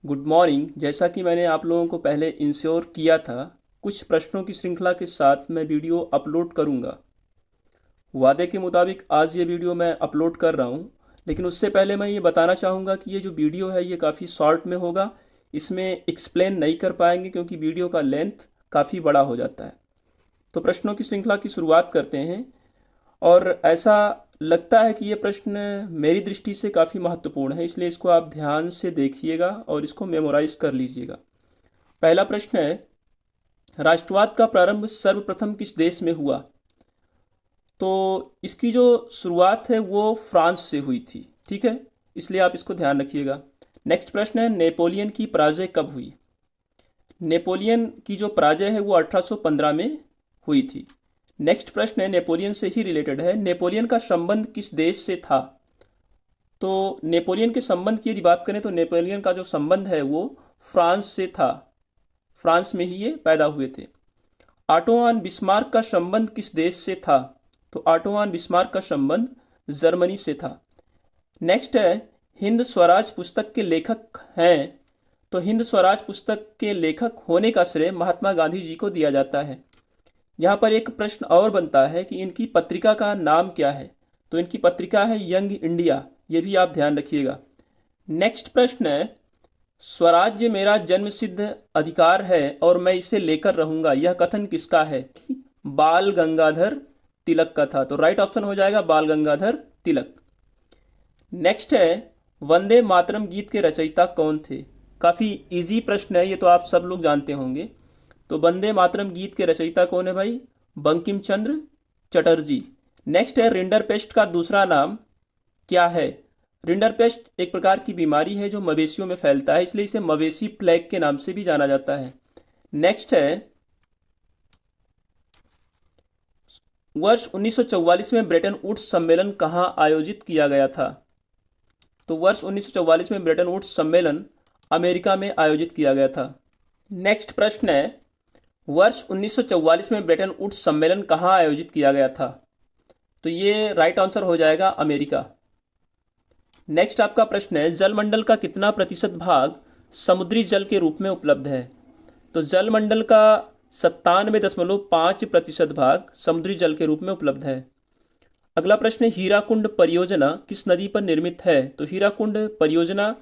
Good morning. जैसा कि मैंने आप लोगों को पहले इंश्योर किया था, कुछ प्रश्नों की श्रृंखला के साथ मैं वीडियो अपलोड करूंगा। वादे के मुताबिक आज ये वीडियो मैं अपलोड कर रहा हूँ, लेकिन उससे पहले मैं ये बताना चाहूँगा कि ये जो वीडियो है ये काफ़ी शॉर्ट में होगा। इसमें एक्सप्लेन नहीं कर पाएंगे क्योंकि वीडियो का लेंथ काफ़ी बड़ा हो जाता है। तो प्रश्नों की श्रृंखला की शुरुआत करते हैं। और ऐसा लगता है कि ये प्रश्न मेरी दृष्टि से काफ़ी महत्वपूर्ण है, इसलिए इसको आप ध्यान से देखिएगा और इसको मेमोराइज कर लीजिएगा। पहला प्रश्न है, राष्ट्रवाद का प्रारंभ सर्वप्रथम किस देश में हुआ? तो इसकी जो शुरुआत है वो फ्रांस से हुई थी। ठीक है, इसलिए आप इसको ध्यान रखिएगा। नेक्स्ट प्रश्न है, नेपोलियन की पराजय कब हुई? नेपोलियन की जो पराजय है वो 1815 में हुई थी। नेक्स्ट प्रश्न है, नेपोलियन से ही रिलेटेड है, नेपोलियन का संबंध किस देश से था? तो नेपोलियन के संबंध की यदि बात करें तो नेपोलियन का जो संबंध है वो फ्रांस से था। फ्रांस में ही ये पैदा हुए थे। ऑटोआन बिस्मार्क का संबंध किस देश से था? तो ऑटोआन बिस्मार्क का संबंध जर्मनी से था। नेक्स्ट है, हिंद स्वराज पुस्तक के लेखक हैं? तो हिंद स्वराज पुस्तक के लेखक होने का श्रेय महात्मा गांधी जी को दिया जाता है। यहाँ पर एक प्रश्न और बनता है कि इनकी पत्रिका का नाम क्या है? तो इनकी पत्रिका है यंग इंडिया, ये भी आप ध्यान रखिएगा। नेक्स्ट प्रश्न है, स्वराज्य मेरा जन्मसिद्ध अधिकार है और मैं इसे लेकर रहूंगा, यह कथन किसका है? कि बाल गंगाधर तिलक का था। तो राइट ऑप्शन हो जाएगा बाल गंगाधर तिलक। नेक्स्ट है, वंदे मातरम गीत के रचयिता कौन थे? काफ़ी इजी प्रश्न है, ये तो आप सब लोग जानते होंगे। तो वंदे मातरम गीत के रचयिता कौन है भाई? बंकिम चंद्र चटर्जी। नेक्स्ट है, रिंडरपेस्ट का दूसरा नाम क्या है? रिंडरपेस्ट एक प्रकार की बीमारी है जो मवेशियों में फैलता है, इसलिए इसे मवेशी प्लेग के नाम से भी जाना जाता है। नेक्स्ट है, वर्ष 1944 में ब्रेटन वुड्स सम्मेलन कहाँ आयोजित किया गया था? तो वर्ष 1944 में ब्रेटन वुड्स सम्मेलन अमेरिका में आयोजित किया गया था। नेक्स्ट प्रश्न है, वर्ष 1944 में ब्रेटन वुड्स सम्मेलन कहाँ आयोजित किया गया था? तो ये राइट आंसर हो जाएगा अमेरिका। नेक्स्ट आपका प्रश्न है, जलमंडल का कितना प्रतिशत भाग समुद्री जल के रूप में उपलब्ध है? तो जलमंडल का 97.5% भाग समुद्री जल के रूप में उपलब्ध है। अगला प्रश्न है, हीराकुंड परियोजना किस नदी पर निर्मित है? तो हीराकुंड परियोजना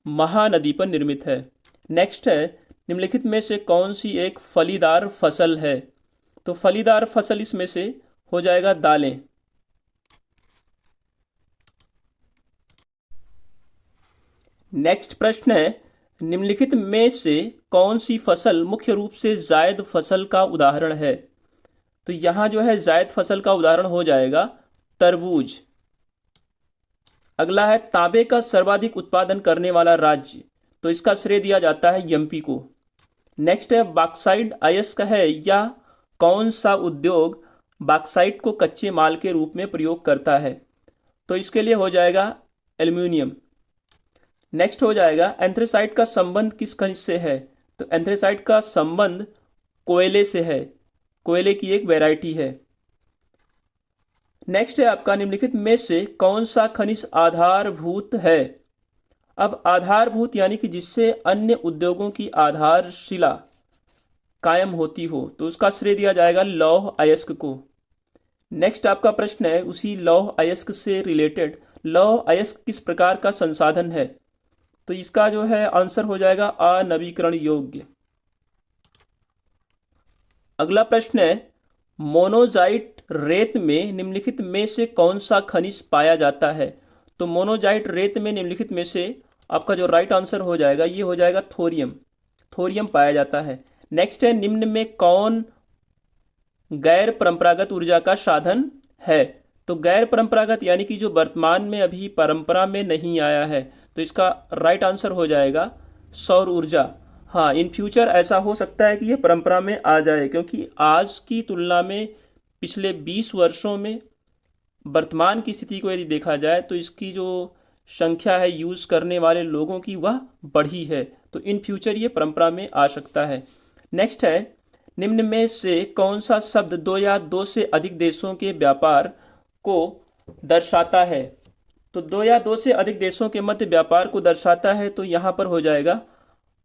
महानदी पर निर्मित है। नेक्स्ट है, निम्नलिखित में से कौन सी एक फलीदार फसल है? तो फलीदार फसल इसमें से हो जाएगा दालें। नेक्स्ट प्रश्न है, निम्नलिखित में से कौन सी फसल मुख्य रूप से जायद फसल का उदाहरण है? तो यहां जो है जायद फसल का उदाहरण हो जाएगा तरबूज। अगला है, तांबे का सर्वाधिक उत्पादन करने वाला राज्य? तो इसका श्रेय दिया जाता है एमपी को। नेक्स्ट है, बॉक्साइट अयस्क है या कौन सा उद्योग बॉक्साइट को कच्चे माल के रूप में प्रयोग करता है? तो इसके लिए हो जाएगा एल्यूमिनियम। नेक्स्ट हो जाएगा, एंथ्रेसाइट का संबंध किस खनिज से है? तो एंथ्रेसाइट का संबंध कोयले से है, कोयले की एक वैरायटी है। नेक्स्ट है आपका, निम्नलिखित में से कौन सा खनिज आधारभूत है? अब आधारभूत यानी कि जिससे अन्य उद्योगों की आधारशिला कायम होती हो, तो उसका श्रेय दिया जाएगा लौह अयस्क को। नेक्स्ट आपका प्रश्न है, उसी लौह अयस्क से रिलेटेड, लौह अयस्क किस प्रकार का संसाधन है? तो इसका जो है आंसर हो जाएगा अनवीकरण योग्य। अगला प्रश्न है, मोनोजाइट रेत में निम्नलिखित में से कौन सा खनिज पाया जाता है? तो मोनोजाइट रेत में निम्नलिखित में से आपका जो राइट आंसर हो जाएगा ये हो जाएगा थोरियम। थोरियम पाया जाता है। नेक्स्ट है, निम्न में कौन गैर परंपरागत ऊर्जा का साधन है? तो गैर परंपरागत यानी कि जो वर्तमान में अभी परंपरा में नहीं आया है, तो इसका राइट आंसर हो जाएगा सौर ऊर्जा। हाँ, इन फ्यूचर ऐसा हो सकता है कि ये परंपरा में आ जाए, क्योंकि आज की तुलना में पिछले 20 वर्षों में वर्तमान की स्थिति को यदि देखा जाए तो इसकी जो संख्या है यूज़ करने वाले लोगों की वह बढ़ी है, तो इन फ्यूचर ये परंपरा में आ सकता है। नेक्स्ट है, निम्न में से कौन सा शब्द दो या दो से अधिक देशों के व्यापार को दर्शाता है? तो दो या दो से अधिक देशों के मध्य व्यापार को दर्शाता है, तो यहाँ पर हो जाएगा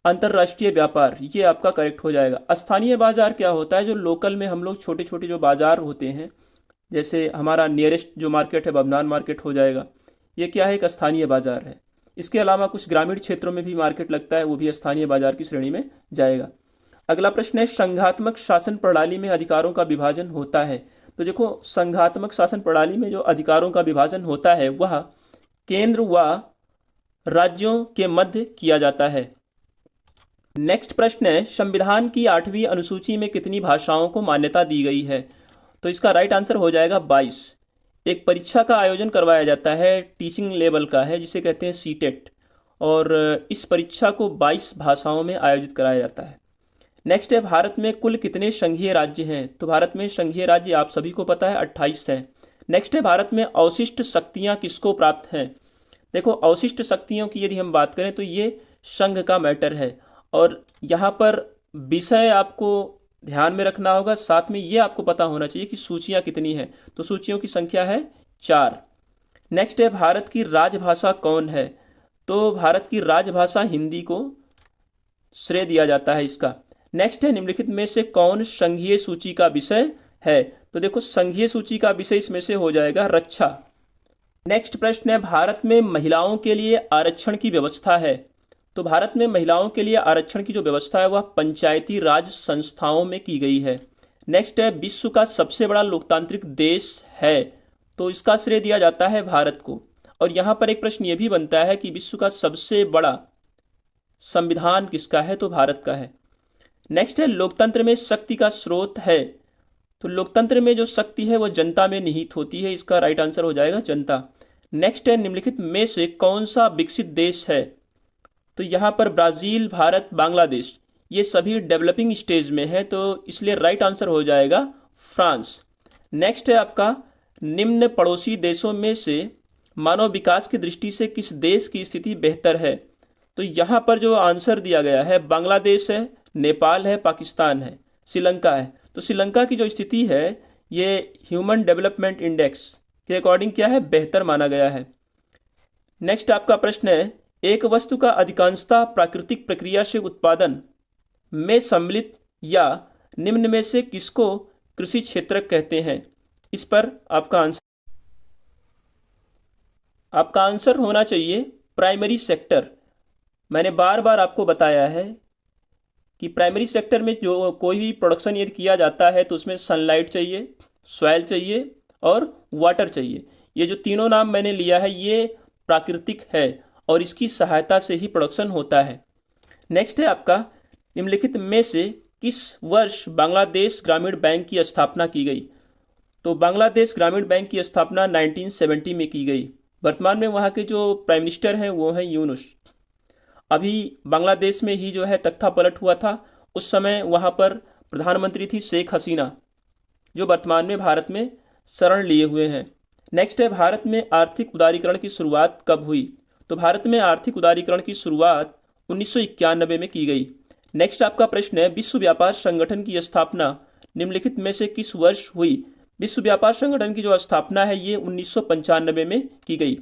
अंतर्राष्ट्रीय व्यापार, ये आपका करेक्ट हो जाएगा। स्थानीय बाजार क्या होता है? जो लोकल में हम लोग छोटे छोटे जो बाजार होते हैं, जैसे हमारा नियरेस्ट जो मार्केट है बभनान मार्केट हो जाएगा, ये क्या है? एक स्थानीय बाजार है। इसके अलावा कुछ ग्रामीण क्षेत्रों में भी मार्केट लगता है, वो भी स्थानीय बाजार की श्रेणी में जाएगा। अगला प्रश्न है, संघात्मक शासन प्रणाली में अधिकारों का विभाजन होता है। तो देखो, संघात्मक शासन प्रणाली में जो अधिकारों का विभाजन होता है वह केंद्र व राज्यों के मध्य किया जाता है। नेक्स्ट प्रश्न है, संविधान की 8वीं अनुसूची में कितनी भाषाओं को मान्यता दी गई है? तो इसका राइट आंसर हो जाएगा 22। एक परीक्षा का आयोजन करवाया जाता है, टीचिंग लेवल का है, जिसे कहते हैं सीटेट, और इस परीक्षा को 22 भाषाओं में आयोजित कराया जाता है। नेक्स्ट है, भारत में कुल कितने संघीय राज्य हैं? तो भारत में संघीय राज्य आप सभी को पता है 28 हैं। नेक्स्ट है, भारत में अवशिष्ट शक्तियां किसको प्राप्त हैं? देखो, अवशिष्ट शक्तियों की यदि हम बात करें तो ये संघ का मैटर है, और यहाँ पर विषय आपको ध्यान में रखना होगा, साथ में ये आपको पता होना चाहिए कि सूचियाँ कितनी हैं। तो सूचियों की संख्या है 4। नेक्स्ट है, भारत की राजभाषा कौन है? तो भारत की राजभाषा हिंदी को श्रेय दिया जाता है इसका। नेक्स्ट है, निम्नलिखित में से कौन संघीय सूची का विषय है? तो देखो, संघीय सूची का विषय इसमें से हो जाएगा रक्षा। नेक्स्ट प्रश्न है, भारत में महिलाओं के लिए आरक्षण की व्यवस्था है? तो भारत में महिलाओं के लिए आरक्षण की जो व्यवस्था है वह पंचायती राज संस्थाओं में की गई है। नेक्स्ट है, विश्व का सबसे बड़ा लोकतांत्रिक देश है? तो इसका श्रेय दिया जाता है भारत को। और यहाँ पर एक प्रश्न ये भी बनता है कि विश्व का सबसे बड़ा संविधान किसका है? तो भारत का है। नेक्स्ट है, लोकतंत्र में शक्ति का स्रोत है? तो लोकतंत्र में जो शक्ति है वह जनता में निहित होती है, इसका राइट आंसर हो जाएगा जनता। नेक्स्ट है, निम्नलिखित में से कौन सा विकसित देश है? तो यहाँ पर ब्राज़ील, भारत, बांग्लादेश ये सभी डेवलपिंग स्टेज में है, तो इसलिए राइट आंसर हो जाएगा फ्रांस। नेक्स्ट है आपका, निम्न पड़ोसी देशों में से मानव विकास की दृष्टि से किस देश की स्थिति बेहतर है? तो यहाँ पर जो आंसर दिया गया है बांग्लादेश है, नेपाल है, पाकिस्तान है, श्रीलंका है। तो श्रीलंका की जो स्थिति है ये ह्यूमन डेवलपमेंट इंडेक्स के अकॉर्डिंग क्या है? बेहतर माना गया है। नेक्स्ट आपका प्रश्न है, एक वस्तु का अधिकांशतः प्राकृतिक प्रक्रिया से उत्पादन में सम्मिलित या निम्न में से किसको कृषि क्षेत्र कहते हैं? इस पर आपका आंसर होना चाहिए प्राइमरी सेक्टर। मैंने बार बार आपको बताया है कि प्राइमरी सेक्टर में जो कोई भी प्रोडक्शन यदि किया जाता है तो उसमें सनलाइट चाहिए, सॉइल चाहिए और वाटर चाहिए। ये जो तीनों नाम मैंने लिया है ये प्राकृतिक है और इसकी सहायता से ही प्रोडक्शन होता है। नेक्स्ट है आपका, निम्नलिखित में से किस वर्ष बांग्लादेश ग्रामीण बैंक की स्थापना की गई? तो बांग्लादेश ग्रामीण बैंक की स्थापना 1970 में की गई। वर्तमान में वहाँ के जो प्राइम मिनिस्टर हैं वो हैं यूनुस। अभी बांग्लादेश में ही जो है तख्ता पलट हुआ था, उस समय वहाँ पर प्रधानमंत्री थी शेख हसीना, जो वर्तमान में भारत में शरण लिए हुए हैं। नेक्स्ट है, भारत में आर्थिक उदारीकरण की शुरुआत कब हुई? तो भारत में आर्थिक उदारीकरण की शुरुआत 1991 में की गई। नेक्स्ट आपका प्रश्न है, विश्व व्यापार संगठन की स्थापना निम्नलिखित में से किस वर्ष हुई? विश्व व्यापार संगठन की जो स्थापना है ये 1995 में की गई।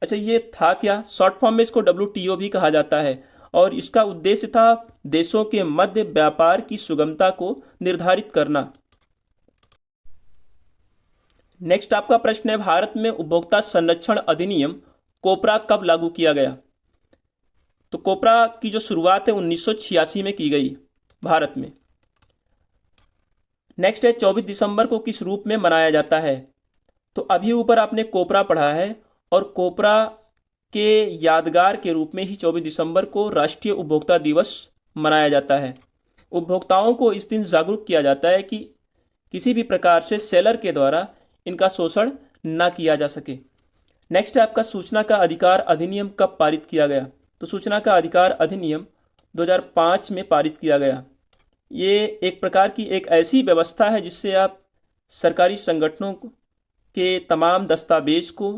अच्छा, ये था क्या? शॉर्ट फॉर्म में इसको WTO भी कहा जाता है और इसका उद्देश्य था देशों के मध्य व्यापार की सुगमता को निर्धारित करना। नेक्स्ट आपका प्रश्न है, भारत में उपभोक्ता संरक्षण अधिनियम कोपरा कब लागू किया गया? तो कोपरा की जो शुरुआत है 1986 में की गई भारत में। नेक्स्ट है, 24 दिसंबर को किस रूप में मनाया जाता है? तो अभी ऊपर आपने कोपरा पढ़ा है और कोपरा के यादगार के रूप में ही 24 दिसंबर को राष्ट्रीय उपभोक्ता दिवस मनाया जाता है। उपभोक्ताओं को इस दिन जागरूक किया जाता है कि किसी भी प्रकार से सेलर के द्वारा इनका शोषण ना किया जा सके। नेक्स्ट है आपका, सूचना का अधिकार अधिनियम कब पारित किया गया? तो सूचना का अधिकार अधिनियम 2005 में पारित किया गया। ये एक प्रकार की एक ऐसी व्यवस्था है जिससे आप सरकारी संगठनों के तमाम दस्तावेज को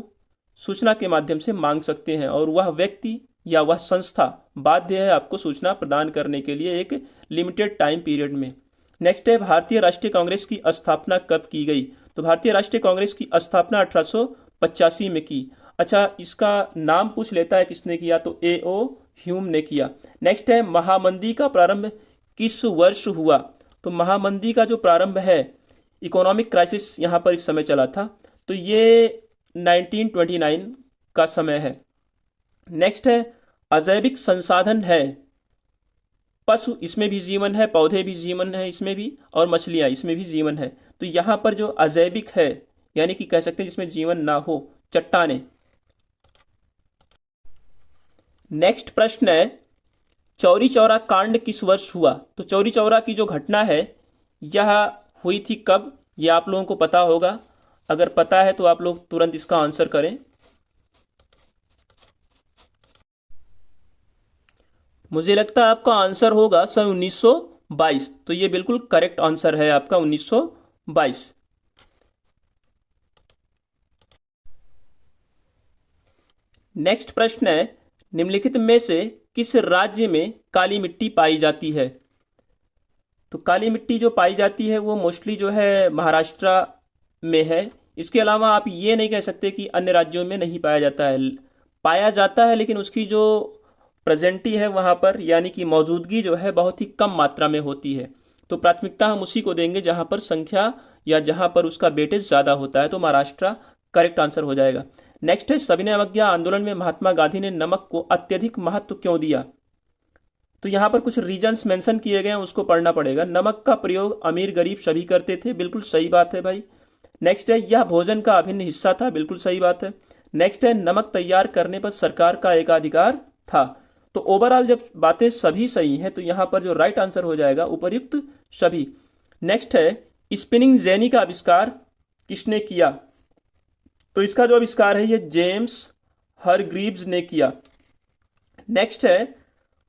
सूचना के माध्यम से मांग सकते हैं और वह व्यक्ति या वह संस्था बाध्य है आपको सूचना प्रदान करने के लिए एक लिमिटेड टाइम पीरियड में। नेक्स्ट है, भारतीय राष्ट्रीय कांग्रेस की स्थापना कब की गई? तो भारतीय राष्ट्रीय कांग्रेस की स्थापना 1885 में की। अच्छा, इसका नाम पूछ लेता है किसने किया? तो A.O. ह्यूम ने किया। नेक्स्ट है महामंदी का प्रारंभ किस वर्ष हुआ? तो महामंदी का जो प्रारंभ है, इकोनॉमिक क्राइसिस यहाँ पर इस समय चला था, तो ये 1929 का समय है। नेक्स्ट है अजैविक संसाधन है, पशु इसमें भी जीवन है, पौधे भी जीवन है इसमें भी, और मछलियाँ इसमें भी जीवन है। तो यहाँ पर जो अजैविक है यानी कि कह सकते हैं जिसमें जीवन ना हो, चट्टाने। नेक्स्ट प्रश्न है चौरी चौरा कांड किस वर्ष हुआ? तो चौरी चौरा की जो घटना है यह हुई थी कब? ये आप लोगों को पता होगा, अगर पता है तो आप लोग तुरंत इसका आंसर करें। मुझे लगता है आपका आंसर होगा सन 1922। तो ये बिल्कुल करेक्ट आंसर है आपका 1922। नेक्स्ट प्रश्न है निम्नलिखित में से किस राज्य में काली मिट्टी पाई जाती है? तो काली मिट्टी जो पाई जाती है वो मोस्टली जो है महाराष्ट्र में है। इसके अलावा आप ये नहीं कह सकते कि अन्य राज्यों में नहीं पाया जाता है, पाया जाता है, लेकिन उसकी जो प्रेजेंटी है वहाँ पर यानी कि मौजूदगी जो है बहुत ही कम मात्रा में होती है। तो प्राथमिकता हम उसी को देंगे जहाँ पर संख्या या जहाँ पर उसका वेटेज ज़्यादा होता है, तो महाराष्ट्र करेक्ट आंसर हो जाएगा। नेक्स्ट है सविनय अवज्ञा आंदोलन में महात्मा गांधी ने नमक को अत्यधिक महत्व क्यों दिया? तो यहाँ पर कुछ रीजंस मेंशन किए गए हैं, उसको पढ़ना पड़ेगा। नमक का प्रयोग अमीर गरीब सभी करते थे, बिल्कुल सही बात है भाई। नेक्स्ट है यह भोजन का अभिन्न हिस्सा था, बिल्कुल सही बात है। नेक्स्ट है नमक तैयार करने पर सरकार का एकाधिकार था। तो ओवरऑल जब बातें सभी सही हैं तो यहाँ पर जो राइट आंसर हो जाएगा उपर्युक्त सभी। नेक्स्ट है स्पिनिंग जेनी का आविष्कार किसने किया? तो इसका जो आविष्कार है ये जेम्स हरग्रीव्स ने किया। नेक्स्ट है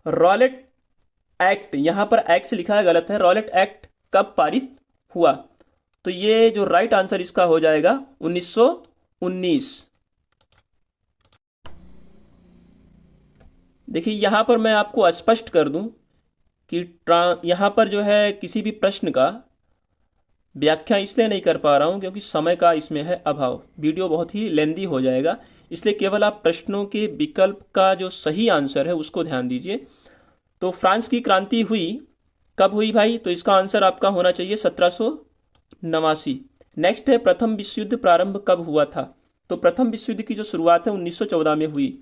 रॉलेट एक्ट, यहां पर एक्ट से लिखा है गलत है, रॉलेट एक्ट कब पारित हुआ? तो ये जो राइट आंसर इसका हो जाएगा 1919। देखिए यहां पर मैं आपको स्पष्ट कर दूं कि यहां पर जो है किसी भी प्रश्न का व्याख्या इसलिए नहीं कर पा रहा हूं क्योंकि समय का इसमें है अभाव, वीडियो बहुत ही लेंदी हो जाएगा, इसलिए केवल आप प्रश्नों के विकल्प का जो सही आंसर है उसको ध्यान दीजिए। तो फ्रांस की क्रांति हुई कब हुई भाई? तो इसका आंसर आपका होना चाहिए 1789। नेक्स्ट है प्रथम विश्व युद्ध प्रारंभ कब हुआ था? तो प्रथम विश्व युद्ध की जो शुरुआत है 1914 में हुई।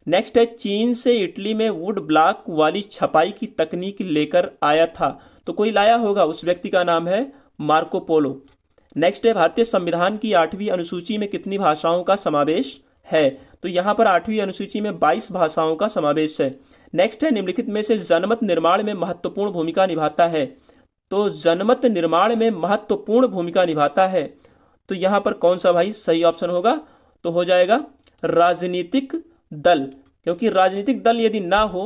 नेक्स्ट है चीन से इटली में वुड ब्लॉक वाली छपाई की तकनीक लेकर आया था, तो कोई लाया होगा, उस व्यक्ति का नाम है मार्को पोलो। नेक्स्ट है भारतीय संविधान की 8वीं अनुसूची में कितनी भाषाओं का समावेश है? तो यहाँ पर 8वीं अनुसूची में 22 भाषाओं का समावेश है। नेक्स्ट है निम्नलिखित में से जनमत निर्माण में महत्वपूर्ण भूमिका निभाता है? तो जनमत निर्माण में महत्वपूर्ण भूमिका निभाता है, तो यहाँ पर कौन सा भाई सही ऑप्शन होगा? तो हो जाएगा राजनीतिक दल, क्योंकि राजनीतिक दल यदि ना हो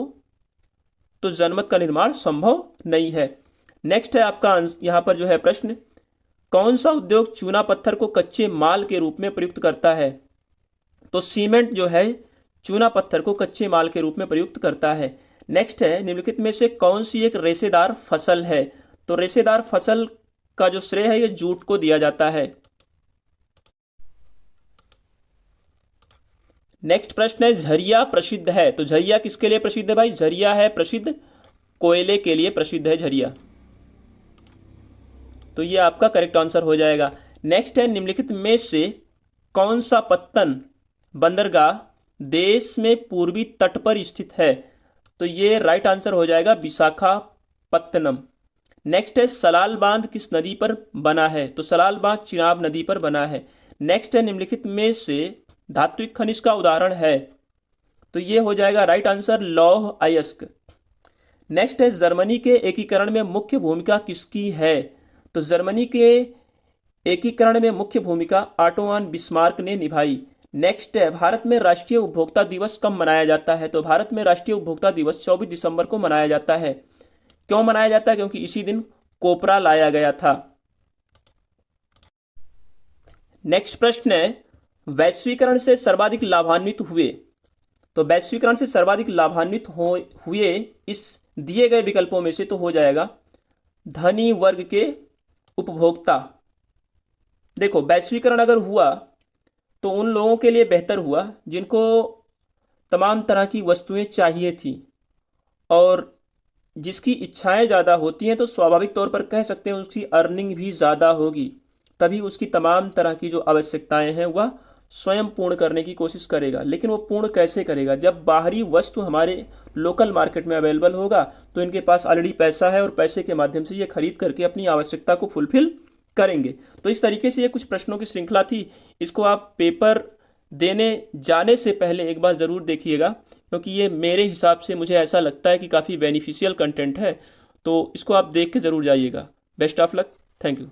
तो जनमत का निर्माण संभव नहीं है। नेक्स्ट है आपका यहाँ पर जो है प्रश्न, कौन सा उद्योग चूना पत्थर को कच्चे माल के रूप में प्रयुक्त करता है? तो सीमेंट जो है चूना पत्थर को कच्चे माल के रूप में प्रयुक्त करता है। नेक्स्ट है निम्नलिखित में से कौन सी एक रेशेदार फसल है? तो रेशेदार फसल का जो श्रेय है ये जूट को दिया जाता है। नेक्स्ट प्रश्न है झरिया प्रसिद्ध है, तो झरिया किसके लिए प्रसिद्ध है भाई? झरिया है प्रसिद्ध कोयले के लिए प्रसिद्ध है झरिया, तो ये आपका करेक्ट आंसर हो जाएगा। नेक्स्ट है निम्नलिखित में से कौन सा पत्तन बंदरगाह देश में पूर्वी तट पर स्थित है? तो ये राइट आंसर हो जाएगा विशाखापत्तनम। नेक्स्ट है सलाल बांध किस नदी पर बना है? तो सलाल बांध चिनाब नदी पर बना है। नेक्स्ट है निम्नलिखित में से धात्विक खनिज का उदाहरण है? तो ये हो जाएगा राइट आंसर लौह अयस्क। नेक्स्ट है जर्मनी के एकीकरण में मुख्य भूमिका किसकी है? तो जर्मनी के एकीकरण में मुख्य भूमिका ऑटो बिस्मार्क ने निभाई। नेक्स्ट है भारत में राष्ट्रीय उपभोक्ता दिवस कब मनाया जाता है? तो भारत में राष्ट्रीय उपभोक्ता दिवस 24 दिसंबर को मनाया जाता है। क्यों मनाया जाता है? क्योंकि इसी दिन कोपरा लाया गया था। नेक्स्ट प्रश्न है वैश्वीकरण से सर्वाधिक लाभान्वित हुए? तो वैश्वीकरण से सर्वाधिक लाभान्वित हुए इस दिए गए विकल्पों में से तो हो जाएगा धनी वर्ग के उपभोक्ता। देखो वैश्वीकरण अगर हुआ तो उन लोगों के लिए बेहतर हुआ जिनको तमाम तरह की वस्तुएं चाहिए थी, और जिसकी इच्छाएं ज़्यादा होती हैं तो स्वाभाविक तौर पर कह सकते हैं उसकी अर्निंग भी ज़्यादा होगी, तभी उसकी तमाम तरह की जो आवश्यकताएं हैं वह स्वयं पूर्ण करने की कोशिश करेगा। लेकिन वो पूर्ण कैसे करेगा? जब बाहरी वस्तु हमारे लोकल मार्केट में अवेलेबल होगा तो इनके पास ऑलरेडी पैसा है और पैसे के माध्यम से ये खरीद करके अपनी आवश्यकता को फुलफिल करेंगे। तो इस तरीके से ये कुछ प्रश्नों की श्रृंखला थी। इसको आप पेपर देने जाने से पहले एक बार ज़रूर देखिएगा, क्योंकि ये मेरे हिसाब से मुझे ऐसा लगता है कि काफ़ी बेनिफिशियल कंटेंट है। तो इसको आप देख के ज़रूर जाइएगा। Best of luck. Thank you.